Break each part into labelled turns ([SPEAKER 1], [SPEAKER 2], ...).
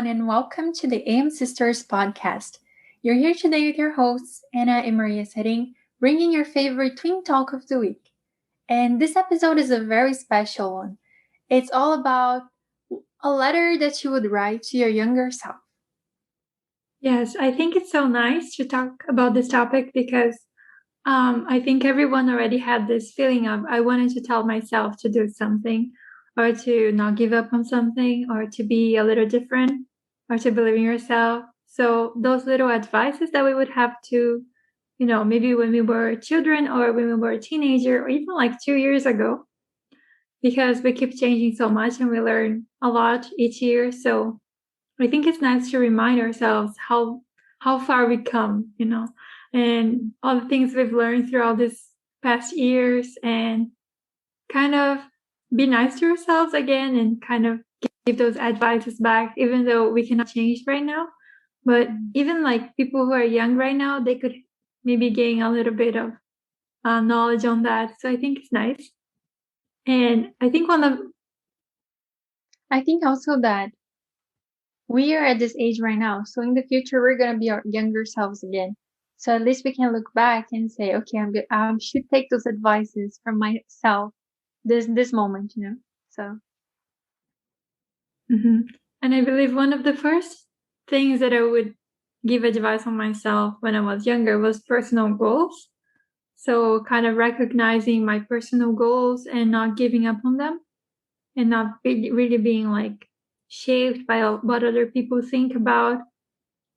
[SPEAKER 1] and welcome to the AM Sisters podcast. You're here today with your hosts, Anna and Maria Setting, bringing your favorite twin talk of the week. And this episode is a very special one. It's all about a letter that you would write to your younger self.
[SPEAKER 2] Yes, I think it's so nice to talk about this topic because I think everyone already had this feeling of I wanted to tell myself to do something or to not give up on something or to be a little different or to believe in yourself. So those little advices that we would have to, maybe when we were children or when we were a teenager or even like 2 years ago, because we keep changing so much and we learn a lot each year. So I think it's nice to remind ourselves how far we come, and all the things we've learned throughout this past years, and kind of be nice to ourselves again and kind of give those advices back, even though we cannot change right now. But even like people who are young right now, they could maybe gain a little bit of knowledge on that. So I think it's nice. And I think
[SPEAKER 1] I think also that we are at this age right now, so in the future we're gonna be our younger selves again. So at least we can look back and say, okay, I should take those advices from myself this moment, So
[SPEAKER 2] And I believe one of the first things that I would give advice on myself when I was younger was personal goals. So kind of recognizing my personal goals and not giving up on them and not really being like shaped by what other people think about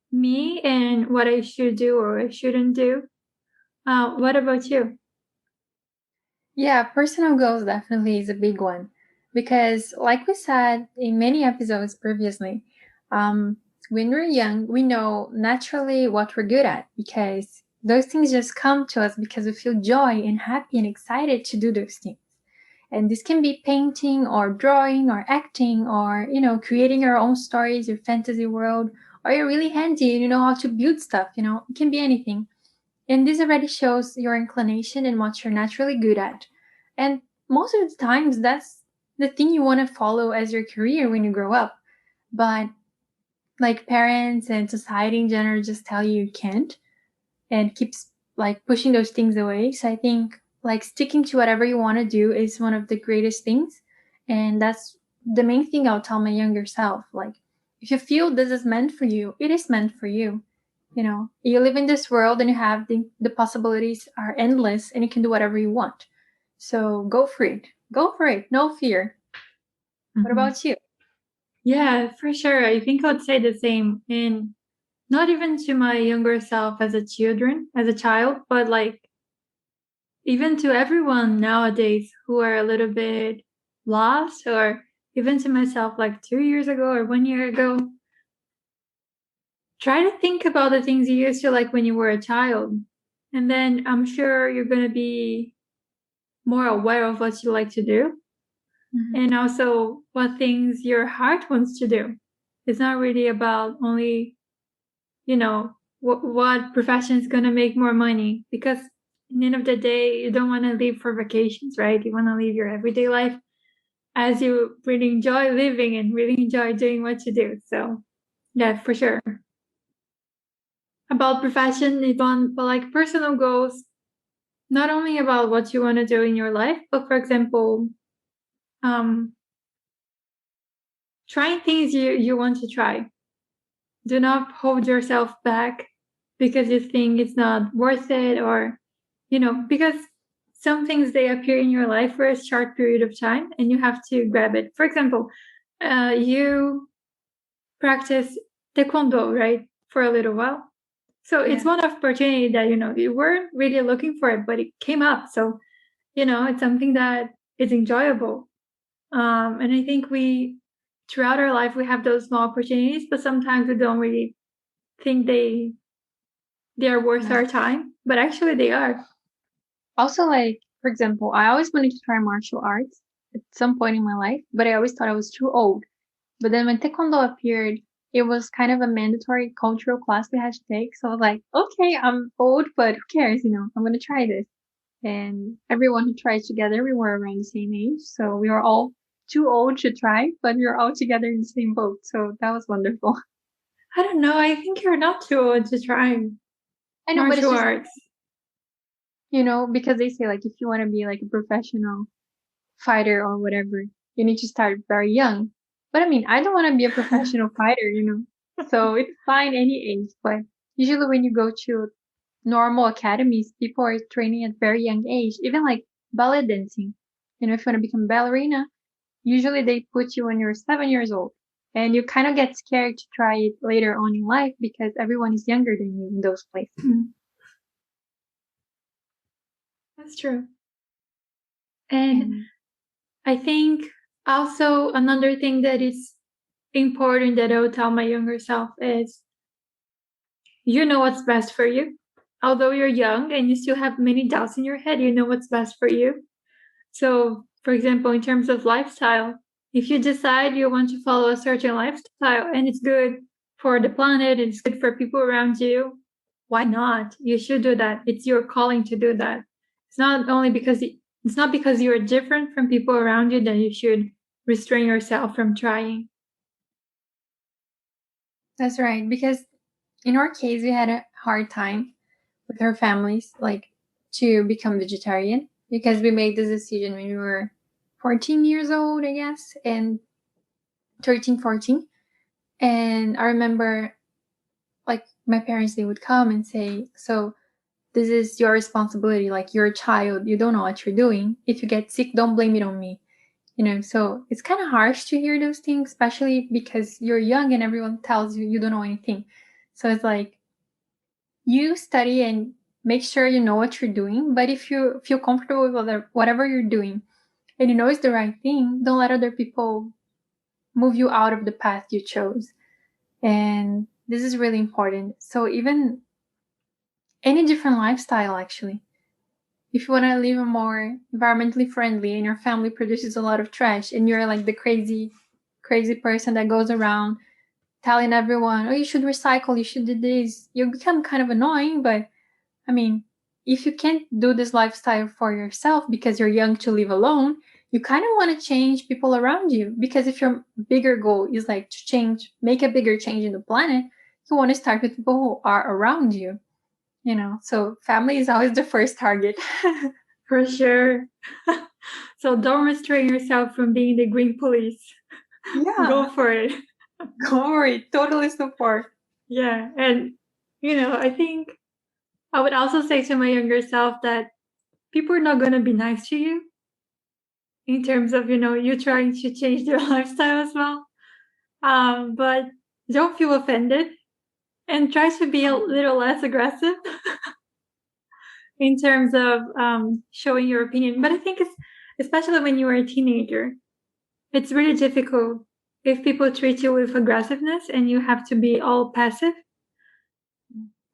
[SPEAKER 2] me and what I should do or I shouldn't do. What about you?
[SPEAKER 1] yeah, personal goals definitely is a big one because, like we said in many episodes previously, when we're young, we know naturally what we're good at because those things just come to us because we feel joy and happy and excited to do those things. And this can be painting or drawing or acting or, creating your own stories, your fantasy world, or you're really handy and you know how to build stuff, it can be anything. And this already shows your inclination and what you're naturally good at. And most of the times, that's the thing you want to follow as your career when you grow up. But like parents and society in general just tell you can't and keeps like pushing those things away. So I think like sticking to whatever you want to do is one of the greatest things. And that's the main thing I'll tell my younger self. Like, if you feel this is meant for you, it is meant for you. You live in this world and you have the possibilities are endless and you can do whatever you want. So go for it. Go for it. No fear. What about you?
[SPEAKER 2] Yeah, for sure. I think I would say the same. And not even to my younger self as a child, but like even to everyone nowadays who are a little bit lost, or even to myself like 2 years ago or 1 year ago. Try to think about the things you used to like when you were a child. And then I'm sure you're going to be more aware of what you like to do. Mm-hmm. And also what things your heart wants to do. It's not really about only, what profession is going to make more money, because at the end of the day, you don't want to leave for vacations, right? You want to live your everyday life as you really enjoy living and really enjoy doing what you do. So yeah, for sure. About profession, but like personal goals, not only about what you want to do in your life, but for example, trying things you want to try. Do not hold yourself back because you think it's not worth it, or, because some things, they appear in your life for a short period of time and you have to grab it. For example, you practice taekwondo, right, for a little while. So it's one opportunity that, you weren't really looking for it, but it came up. So, it's something that is enjoyable. And I think throughout our life, we have those small opportunities, but sometimes we don't really think they are worth our time, but actually they are.
[SPEAKER 1] Also, like, for example, I always wanted to try martial arts at some point in my life, but I always thought I was too old. But then when Taekwondo appeared, it was kind of a mandatory cultural class we had to take. So I was like, okay, I'm old, but who cares? I'm going to try this. And everyone who tried together, we were around the same age. So we were all too old to try, but we're all together in the same boat. So that was wonderful.
[SPEAKER 2] I don't know. I think you're not too old to try
[SPEAKER 1] I know, but it's
[SPEAKER 2] martial
[SPEAKER 1] just,
[SPEAKER 2] arts.
[SPEAKER 1] because they say like if you want to be like a professional fighter or whatever, you need to start very young. But I mean, I don't want to be a professional fighter. So it's fine any age. But usually when you go to normal academies, people are training at very young age, even like ballet dancing. If you want to become a ballerina, usually they put you when you're 7 years old. And you kind of get scared to try it later on in life because everyone is younger than you in those places.
[SPEAKER 2] That's true. And I think also another thing that is important that I would tell my younger self is you know what's best for you. Although you're young and you still have many doubts in your head, you know what's best for you. So, for example, in terms of lifestyle, if you decide you want to follow a certain lifestyle and it's good for the planet, it's good for people around you, why not? You should do that. It's your calling to do that. It's not because you're different from people around you that you should restrain yourself from trying.
[SPEAKER 1] That's right. Because in our case, we had a hard time with our families, like to become vegetarian because we made this decision when we were 14 years old, I guess, and 13, 14. And I remember like my parents, they would come and say, so this is your responsibility. Like you're a child. You don't know what you're doing. If you get sick, don't blame it on me. So it's kind of harsh to hear those things, especially because you're young and everyone tells you you don't know anything. So it's like you study and make sure you know what you're doing. But if you feel comfortable with whatever you're doing and you know it's the right thing, don't let other people move you out of the path you chose. And this is really important. So even any different lifestyle, actually, if you want to live a more environmentally friendly and your family produces a lot of trash and you're like the crazy person that goes around telling everyone, oh, you should recycle, you should do this, you become kind of annoying. But I mean, if you can't do this lifestyle for yourself because you're young to live alone, you kind of want to change people around you. Because if your bigger goal is like to make a bigger change in the planet, you want to start with people who are around you. So family is always the first target.
[SPEAKER 2] For sure. So don't restrain yourself from being the green police.
[SPEAKER 1] Yeah.
[SPEAKER 2] Go for it.
[SPEAKER 1] Go for it. Totally support.
[SPEAKER 2] Yeah. And, I think I would also say to my younger self that people are not going to be nice to you in terms of, you trying to change their lifestyle as well. But don't feel offended and try to be a little less aggressive in terms of showing your opinion. But I think especially when you are a teenager, it's really difficult if people treat you with aggressiveness and you have to be all passive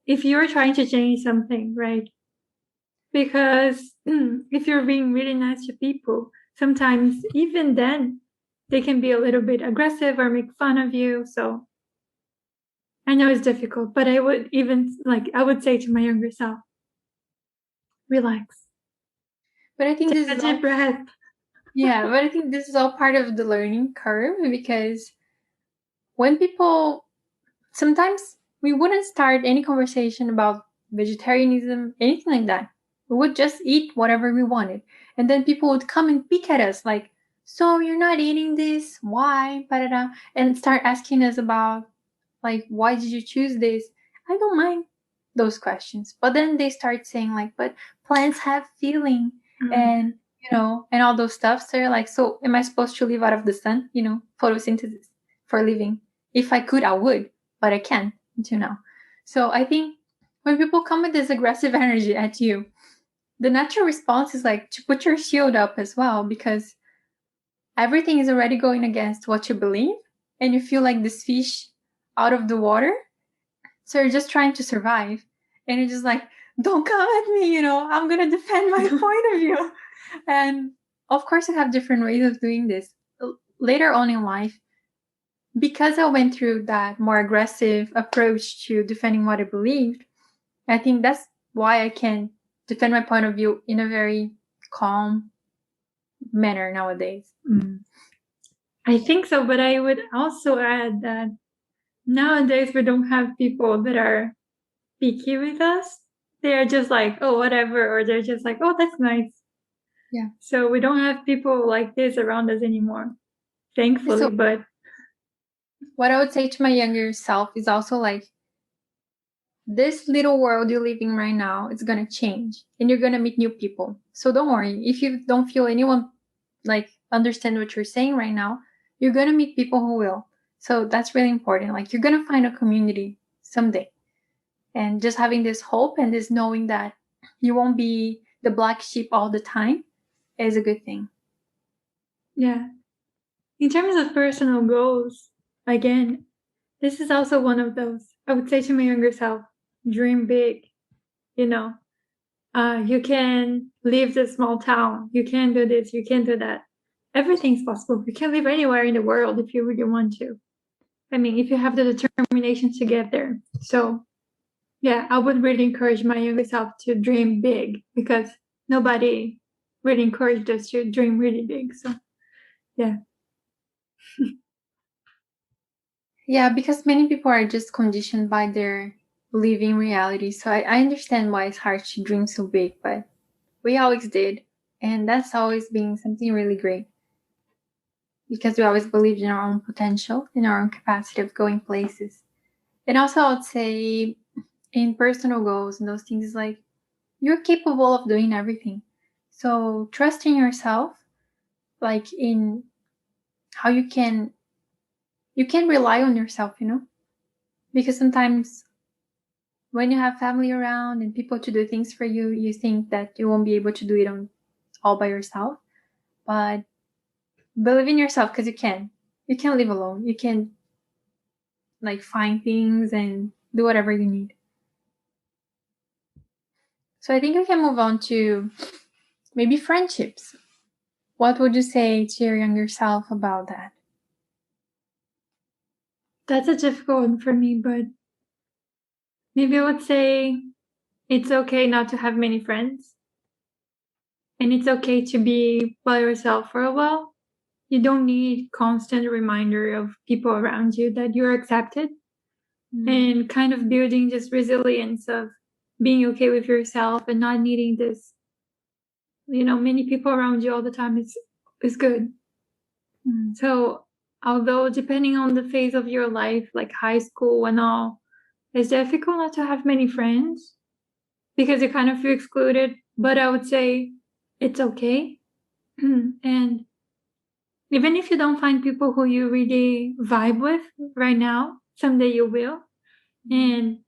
[SPEAKER 2] if you're trying to change something, right? Because if you're being really nice to people, sometimes even then they can be a little bit aggressive or make fun of you. So I know it's difficult, but I would say to my younger self, relax.
[SPEAKER 1] But I think
[SPEAKER 2] Take
[SPEAKER 1] this
[SPEAKER 2] a
[SPEAKER 1] is
[SPEAKER 2] deep
[SPEAKER 1] all
[SPEAKER 2] breath.
[SPEAKER 1] yeah, but I think this is all part of the learning curve because when people sometimes we wouldn't start any conversation about vegetarianism, anything like that. We would just eat whatever we wanted. And then people would come and pick at us like, so you're not eating this? Why? Ba-da-da. And start asking us about like, why did you choose this? I don't mind those questions. But then they start saying like, but plants have feeling and and all those stuff. So you're like, so am I supposed to live out of the sun? Photosynthesis for living. If I could, I would, but I can't until now. So I think when people come with this aggressive energy at you, the natural response is like to put your shield up as well because everything is already going against what you believe and you feel like this fish out of the water. So you're just trying to survive. And you're just like, don't come at me, I'm going to defend my point of view. And of course, I have different ways of doing this. Later on in life, because I went through that more aggressive approach to defending what I believed, I think that's why I can defend my point of view in a very calm manner nowadays.
[SPEAKER 2] I think so, but I would also add that nowadays we don't have people that are picky with us. They are just like, oh, whatever, or they're just like, oh, that's nice.
[SPEAKER 1] Yeah.
[SPEAKER 2] So we don't have people like this around us anymore,
[SPEAKER 1] So
[SPEAKER 2] thankfully. But
[SPEAKER 1] what I would say to my younger self is also like, this little world you're living right now is gonna change, and you're gonna meet new people. So don't worry if you don't feel anyone like understand what you're saying right now. You're gonna meet people who will. So that's really important. Like you're gonna find a community someday, and just having this hope and this knowing that you won't be the black sheep all the time is a good thing.
[SPEAKER 2] yeah, in terms of personal goals, again, this is also one of those. I would say to my younger self, dream big. You know, you can leave this small town. You can do this. You can do that. Everything's possible. You can live anywhere in the world if you really want to. I mean, if you have the determination to get there. So, yeah, I would really encourage my younger self to dream big because nobody really encouraged us to dream really big. So, yeah.
[SPEAKER 1] Yeah, because many people are just conditioned by their living reality. So I understand why it's hard to dream so big, but we always did. And that's always been something really great because we always believed in our own potential, in our own capacity of going places. And also, I would say in personal goals and those things is like you're capable of doing everything. So trust in yourself, like in how you can rely on yourself, because sometimes when you have family around and people to do things for you, you think that you won't be able to do it on all by yourself. But believe in yourself because you can. You can live alone. You can like find things and do whatever you need. So I think we can move on to maybe friendships. What would you say to your younger self about that?
[SPEAKER 2] That's a difficult one for me, but maybe I would say it's okay not to have many friends. And it's okay to be by yourself for a while. You don't need constant reminder of people around you that you're accepted and kind of building this resilience of being okay with yourself and not needing this, many people around you all the time is good. So although depending on the phase of your life, like high school and all, it's difficult not to have many friends because you kind of feel excluded. But I would say it's okay. And even if you don't find people who you really vibe with right now, someday you will. And,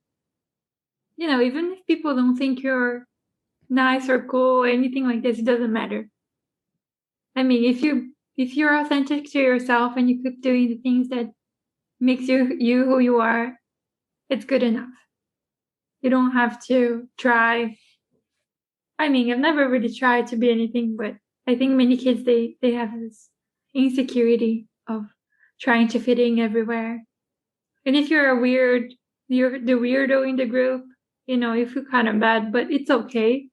[SPEAKER 2] even if people don't think you're nice or cool or anything like this, it doesn't matter. I mean, if you're authentic to yourself and you keep doing the things that makes you who you are, it's good enough. You don't have to try. I mean, I've never really tried to be anything, but I think many kids they have this insecurity of trying to fit in everywhere. And if you're the weirdo in the group, you feel kind of bad, but it's okay.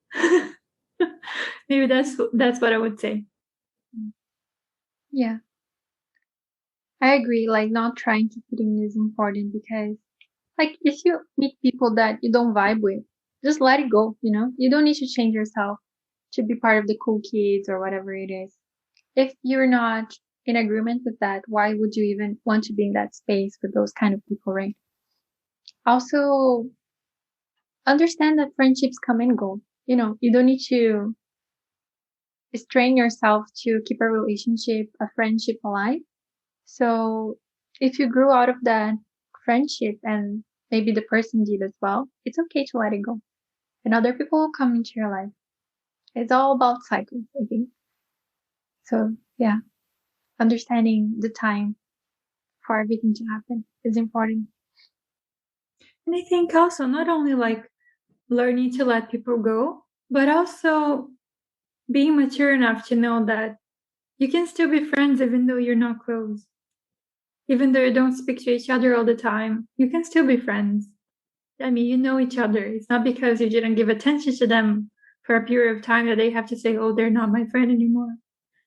[SPEAKER 2] Maybe that's what I would say.
[SPEAKER 1] Yeah, I agree. Like, not trying to fit in is important because, like, if you meet people that you don't vibe with, just let it go. You don't need to change yourself to be part of the cool kids or whatever it is. If you're not in agreement with that, why would you even want to be in that space with those kind of people, right? Also, understand that friendships come and go. You don't need to strain yourself to keep a relationship, a friendship alive. So if you grew out of that friendship and maybe the person did as well, it's okay to let it go. And other people will come into your life. It's all about cycles, I think. So yeah, understanding the time for everything to happen is important.
[SPEAKER 2] And I think also not only like learning to let people go, but also being mature enough to know that you can still be friends even though you're not close. Even though you don't speak to each other all the time, you can still be friends. I mean, you know each other. It's not because you didn't give attention to them for a period of time that they have to say, "Oh, they're not my friend anymore."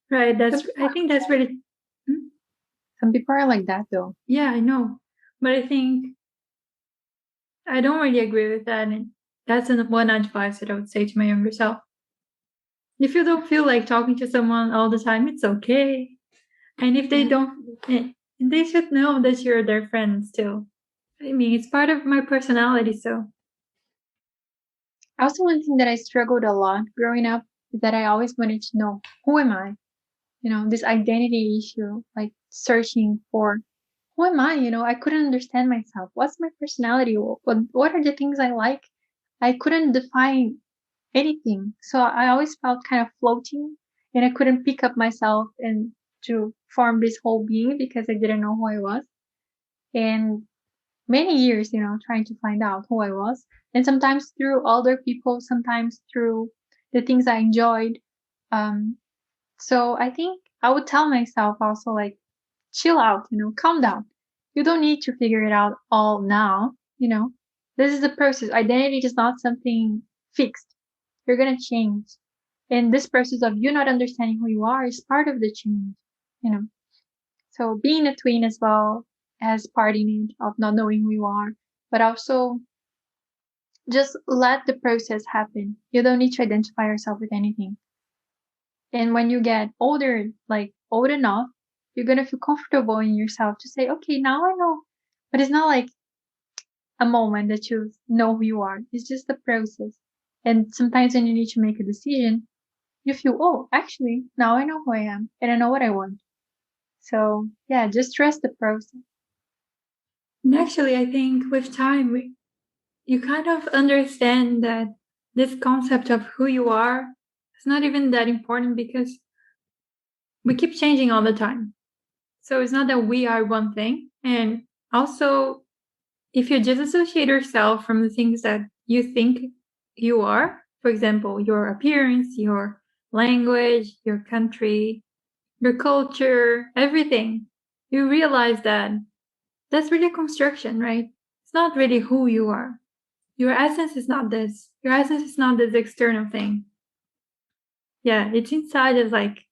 [SPEAKER 2] Right?
[SPEAKER 1] But
[SPEAKER 2] I think that's really. Hmm?
[SPEAKER 1] Some people are like that though.
[SPEAKER 2] Yeah, I know. But I think I don't really agree with that. And that's one advice that I would say to my younger self. If you don't feel like talking to someone all the time, it's okay. And if they don't, they should know that you're their friend still. I mean, it's part of my personality, so.
[SPEAKER 1] Also, one thing that I struggled a lot growing up is that I always wanted to know, who am I? This identity issue, like searching for, who am I? I couldn't understand myself. What's my personality? What are the things I like? I couldn't define anything. So I always felt kind of floating, and I couldn't pick up myself and to form this whole being because I didn't know who I was. And many years, trying to find out who I was. And sometimes through older people, sometimes through the things I enjoyed. Um, so I think I would tell myself also, like, chill out, calm down. You don't need to figure it out all now. This is the process. Identity is not something fixed. You're going to change. And this process of you not understanding who you are is part of the change, you know. So being a twin as well has part in it of not knowing who you are, but also just let the process happen. You don't need to identify yourself with anything. And when you get older, like old enough, you're going to feel comfortable in yourself to say, okay, now I know. But it's not like a moment that you know who you are. It's just the process. And sometimes when you need to make a decision, you feel, oh, actually, now I know who I am and I know what I want. So yeah, just trust the process.
[SPEAKER 2] And actually, I think with time, you kind of understand that this concept of who you are is not even that important because we keep changing all the time. So it's not that we are one thing. And also, if you disassociate yourself from the things that you think you are, for example, your appearance, your language, your country, your culture, everything, you realize that that's really a construction, right? It's not really who you are. Your essence is not this. Your essence is not this external thing. Yeah, it's inside is like,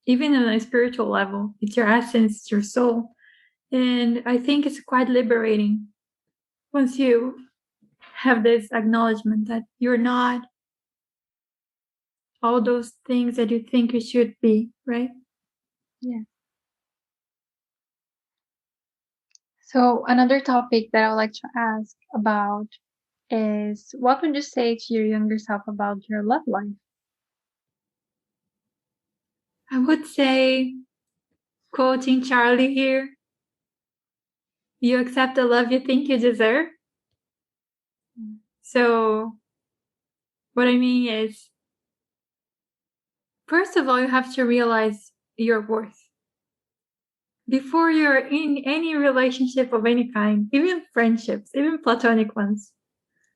[SPEAKER 2] even on a spiritual level, it's your essence, it's your soul. And I think it's quite liberating once you have this acknowledgement that you're not all those things that you think you should be, right?
[SPEAKER 1] Yeah. So another topic that I would like to ask about is, what would you say to your younger self about your love life?
[SPEAKER 2] I would say, quoting Charlie here, you accept the love you think you deserve. So, what I mean is, first of all, you have to realize your worth. Before you're in any relationship of any kind, even friendships, even platonic ones,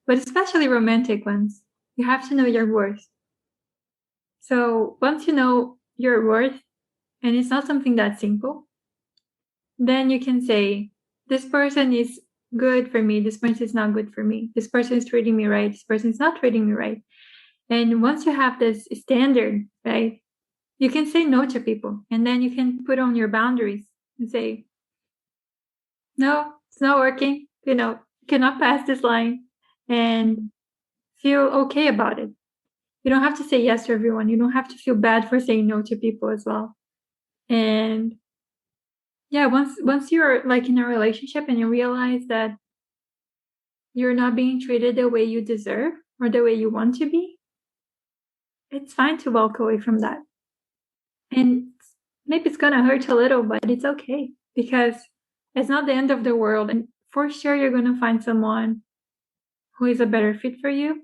[SPEAKER 2] but especially romantic ones, you have to know your worth. So once you know your worth, and it's not something that simple, then you can say, this person is good for me, this person is not good for me, this person is treating me right, this person is not treating me right. And once you have this standard, right, you can say no to people, and then you can put on your boundaries and say, no, it's not working, cannot pass this line, and feel okay about it. You don't have to say yes to everyone. You don't have to feel bad for saying no to people as well. And yeah, once you're like in a relationship and you realize that you're not being treated the way you deserve or the way you want to be, it's fine to walk away from that. And maybe it's gonna hurt a little, but it's okay because it's not the end of the world. And for sure, you're gonna find someone who is a better fit for you,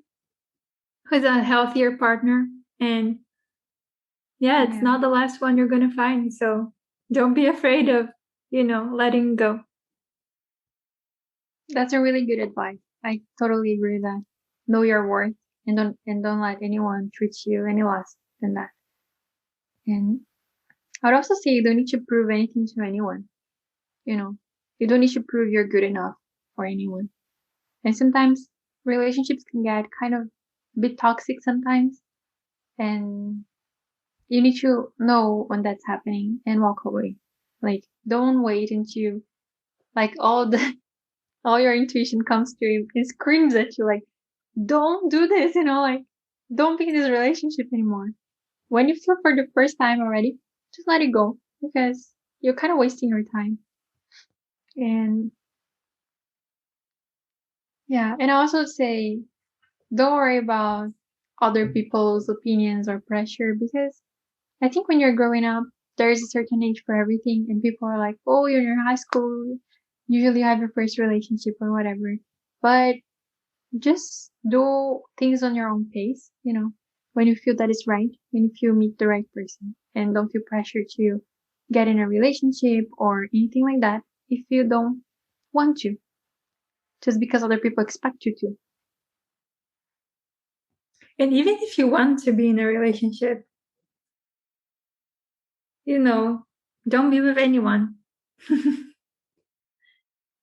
[SPEAKER 2] who is a healthier partner. And yeah, it's not the last one you're gonna find. So don't be afraid of, letting go.
[SPEAKER 1] That's a really good advice. I totally agree with that. Know your worth and don't let anyone treat you any less than that. And I'd also say you don't need to prove anything to anyone. You know, you don't need to prove you're good enough for anyone. And sometimes relationships can get kind of a bit toxic sometimes, and you need to know when that's happening and walk away. Like, Don't wait until like all your intuition comes through and screams at you like, don't do this, like don't be in this relationship anymore. When you feel for the first time already, just let it go because you're kind of wasting your time. And yeah, and I also say don't worry about other people's opinions or pressure because I think when you're growing up, there's a certain age for everything, and people are like, oh, you're in high school, usually you have your first relationship or whatever. But just do things on your own pace, when you feel that is right, when you meet the right person, and don't feel pressure to get in a relationship or anything like that if you don't want to, just because other people expect you to.
[SPEAKER 2] And even if you want to be in a relationship, don't be with anyone.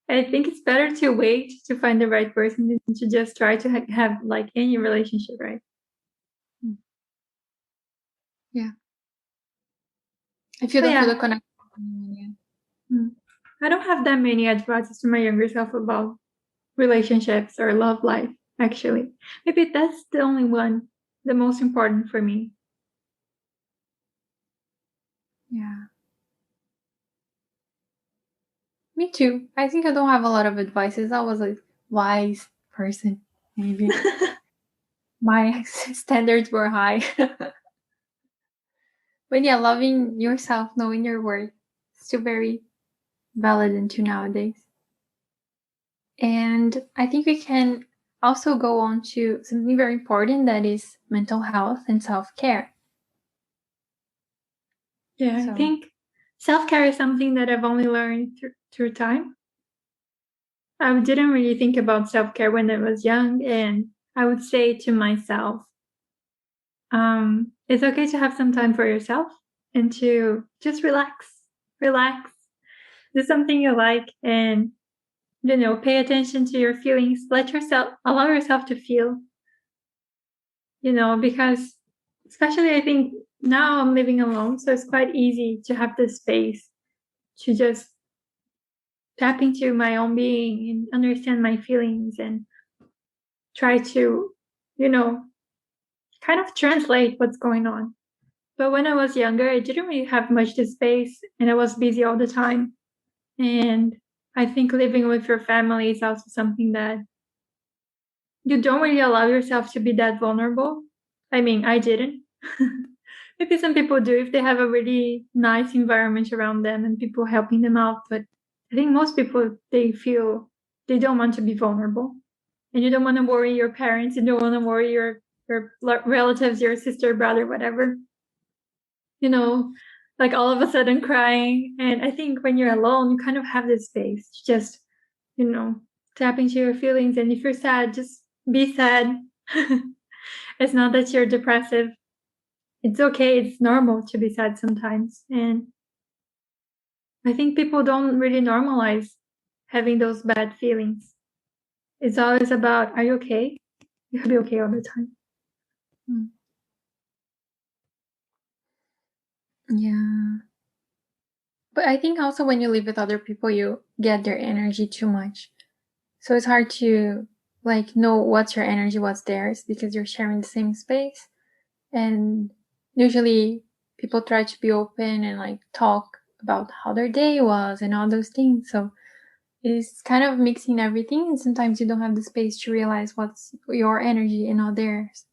[SPEAKER 2] I think it's better to wait to find the right person than to just try to have like any relationship, right?
[SPEAKER 1] Yeah. If you
[SPEAKER 2] But
[SPEAKER 1] don't feel
[SPEAKER 2] yeah,
[SPEAKER 1] the connection. Yeah.
[SPEAKER 2] I don't have that many advices to my younger self about relationships or love life, actually. Maybe that's the only one, the most important for me.
[SPEAKER 1] Yeah. Me too. I think I don't have a lot of advices. I was a wise person, maybe. My standards were high. But yeah, loving yourself, knowing your worth, still very valid into nowadays. And I think we can also go on to something very important that is mental health and self-care.
[SPEAKER 2] Yeah, I think self-care is something that I've only learned through time. I didn't really think about self-care when I was young, and I would say to myself, it's okay to have some time for yourself and to just relax, do something you like, and pay attention to your feelings. Allow yourself to feel, because especially I think now I'm living alone, so it's quite easy to have this space to just tap into my own being and understand my feelings and try to, you know, kind of translate what's going on. But when I was younger, I didn't really have much this space and I was busy all the time. And I think living with your family is also something that you don't really allow yourself to be that vulnerable. I mean, I didn't. Maybe some people do if they have a really nice environment around them and people helping them out. But I think most people, they feel they don't want to be vulnerable. And you don't want to worry your parents. You don't want to worry your relatives, your sister, brother, whatever. Like all of a sudden crying. And I think when you're alone, you kind of have this space to just, tap into your feelings. And if you're sad, just be sad. It's not that you're depressive. It's okay. It's normal to be sad sometimes. And I think people don't really normalize having those bad feelings. It's always about, are you okay? You'll be okay all the time.
[SPEAKER 1] Yeah. But I think also when you live with other people, you get their energy too much. So it's hard to know what's your energy, what's theirs, because you're sharing the same space. And usually people try to be open and talk about how their day was and all those things. So it's kind of mixing everything, and sometimes you don't have the space to realize what's your energy and not theirs.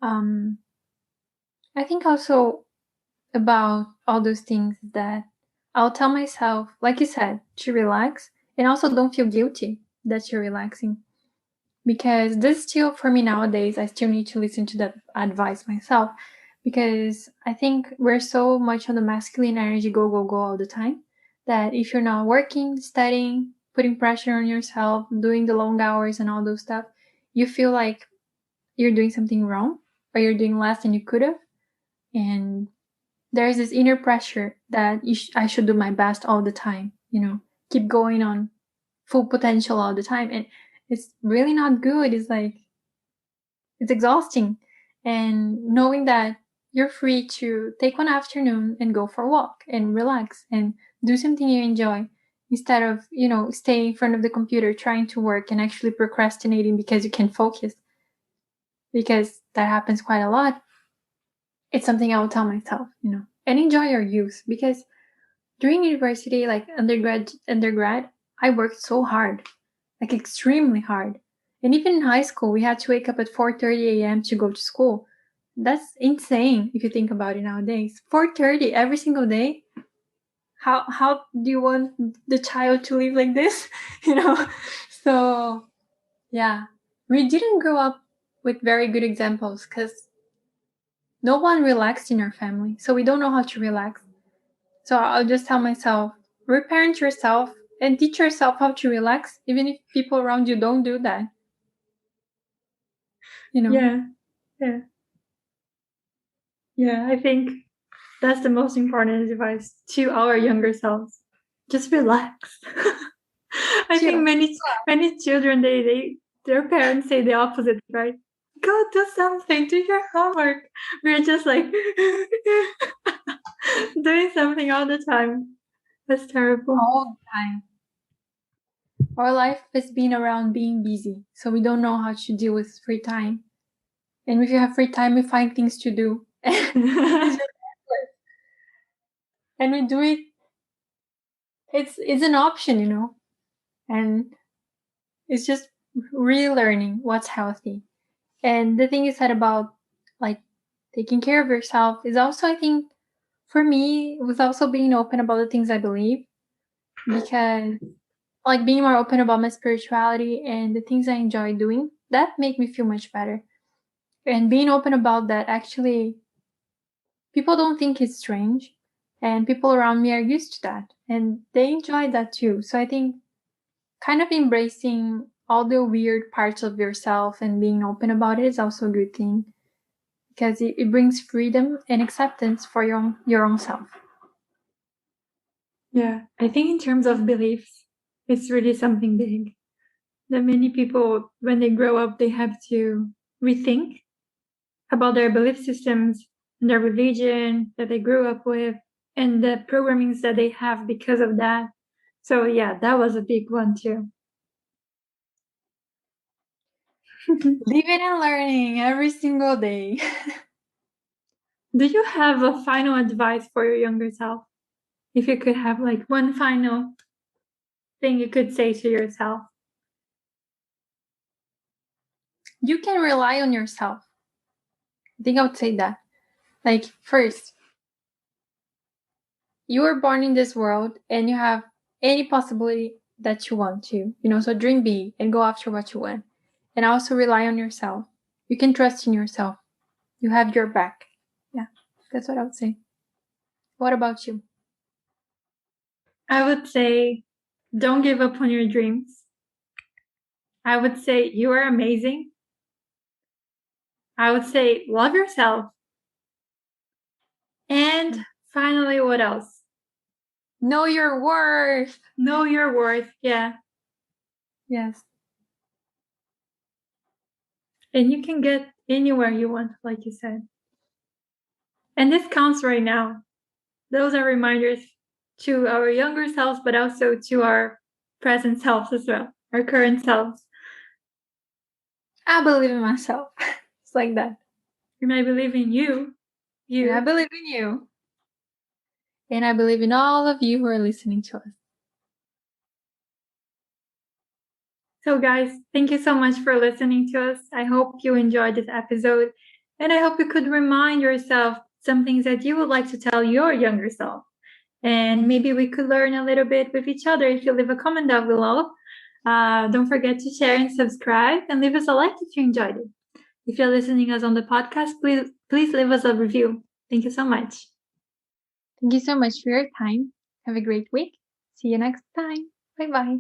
[SPEAKER 1] I think also about all those things that I'll tell myself, like you said, to relax, and also don't feel guilty that you're relaxing. Because this still, for me nowadays, I still need to listen to that advice myself. Because I think we're so much on the masculine energy, go, go, go all the time, that if you're not working, studying, putting pressure on yourself, doing the long hours and all those stuff, you feel like you're doing something wrong or you're doing less than you could have. And there's this inner pressure that I should do my best all the time, keep going on full potential all the time. And it's really not good. It's exhausting. And knowing that you're free to take one afternoon and go for a walk and relax and do something you enjoy instead of, staying in front of the computer trying to work and actually procrastinating because you can't focus. Because that happens quite a lot. It's something I will tell myself, and enjoy your youth because during university, like undergrad, I worked so hard, like extremely hard. And even in high school, we had to wake up at 4:30 a.m. to go to school. That's insane if you think about it nowadays. 4:30 every single day. How do you want the child to live like this? you know? So, yeah. We didn't grow up with very good examples cuz no one relaxed in our family. So we don't know how to relax. So I'll just tell myself, reparent yourself and teach yourself how to relax, even if people around you don't do that.
[SPEAKER 2] Yeah. Yeah. Yeah. I think that's the most important advice to our younger selves. Just relax. I think
[SPEAKER 1] Chill.
[SPEAKER 2] many children their parents say the opposite, right? Go do something, do your homework. We're just like doing something all the time. That's terrible.
[SPEAKER 1] All the time. Our life has been around being busy, so we don't know how to deal with free time. And if you have free time, we find things to do. It's just endless. And we do it. It's an option. And it's just relearning what's healthy. And the thing you said about like taking care of yourself is also, I think, for me, it was also being open about the things I believe because like being more open about my spirituality and the things I enjoy doing, that make me feel much better. And being open about that, actually, people don't think it's strange. And people around me are used to that and they enjoy that too. So I think kind of embracing all the weird parts of yourself and being open about it is also a good thing because it brings freedom and acceptance for your own self.
[SPEAKER 2] Yeah, I think in terms of beliefs, it's really something big that many people, when they grow up, they have to rethink about their belief systems and their religion that they grew up with and the programmings that they have because of that. So yeah, that was a big one too.
[SPEAKER 1] Living and learning every single day.
[SPEAKER 2] Do you have a final advice for your younger self? If you could have like one final thing you could say to yourself.
[SPEAKER 1] You can rely on yourself. I think I would say that. Like, first, you were born in this world and you have any possibility that you want to, so dream big and go after what you want. And also rely on yourself. You can trust in yourself. You have your back. Yeah, that's what I would say. What about you?
[SPEAKER 2] I would say don't give up on your dreams. I would say you are amazing. I would say love yourself. And finally, what else?
[SPEAKER 1] Know your worth.
[SPEAKER 2] Know your worth. Yeah.
[SPEAKER 1] Yes.
[SPEAKER 2] And you can get anywhere you want, like you said. And this counts right now. Those are reminders to our younger selves, but also to our present selves as well, our current selves.
[SPEAKER 1] I believe in myself. It's like that.
[SPEAKER 2] And I believe in you.
[SPEAKER 1] And I believe in you. And I believe in all of you who are listening to us.
[SPEAKER 2] So, guys, thank you so much for listening to us. I hope you enjoyed this episode. And I hope you could remind yourself some things that you would like to tell your younger self. And maybe we could learn a little bit with each other if you leave a comment down below. Don't forget to share and subscribe and leave us a like if you enjoyed it. If you're listening us on the podcast, please leave us a review. Thank you so much.
[SPEAKER 1] Thank you so much for your time. Have a great week. See you next time. Bye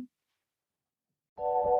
[SPEAKER 1] bye.